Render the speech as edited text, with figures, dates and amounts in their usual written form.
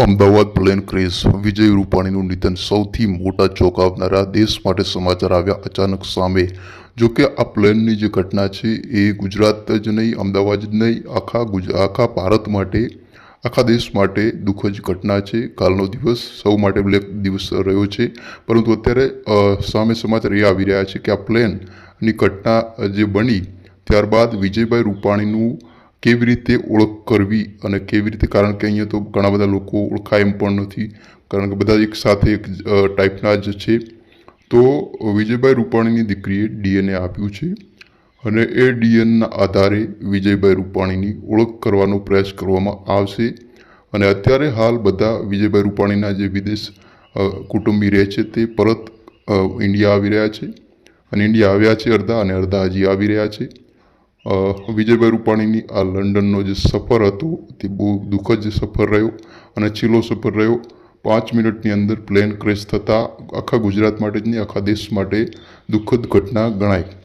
Ahmedabad plane craze વિજય રૂપાણીનું નિધન સૌથી મોટા ચોંકાવનારા દેશ માટે સમાચાર આવ્યા અચાનક સામે। જો કે આ પ્લેનની જે ઘટના છે એ ગુજરાત જ નહીં, અમદાવાદ જ નહીં, આખા ભારત માટે, આખા દેશ માટે દુઃખદ ઘટના છે। કાલનો દિવસ સૌ માટે બ્લેક દિવસ રહ્યો છે, પરંતુ અત્યારે સામે સમાચાર એ આવી રહ્યા છે કે આ પ્લેનની ઘટના જે બની ત્યારબાદ વિજયભાઈ રૂપાણીનું કેવી રીતે ઓળખ કરવી અને કેવી રીતે, કારણ કે અહીંયા તો ઘણા બધા લોકો ઓળખાય એમ પણ નથી, કારણ કે બધા એક સાથે એક ટાઈપના જ છે। તો વિજયભાઈ રૂપાણીની દીકરીએ ડીએનએ આપ્યું છે અને એ ડીએનએના આધારે વિજયભાઈ રૂપાણીની ઓળખ કરવાનો પ્રયાસ કરવામાં આવશે। અને અત્યારે હાલ બધા વિજયભાઈ રૂપાણીના જે વિદેશ કુટુંબી રહે છે તે પરત ઇન્ડિયા આવી રહ્યા છે અને ઇન્ડિયા આવ્યા છે અડધા, અને અડધા હજી આવી રહ્યા છે। વિજયભાઈ રૂપાણીની આ લંડનનો જે સફર હતો તે બહુ દુઃખદ સફર રહ્યો અને છેલ્લો સફર રહ્યો। 5 મિનિટની અંદર પ્લેન ક્રેશ થતાં આખા ગુજરાત માટે જ નહીં, આખા દેશ માટે દુઃખદ ઘટના ગણાય।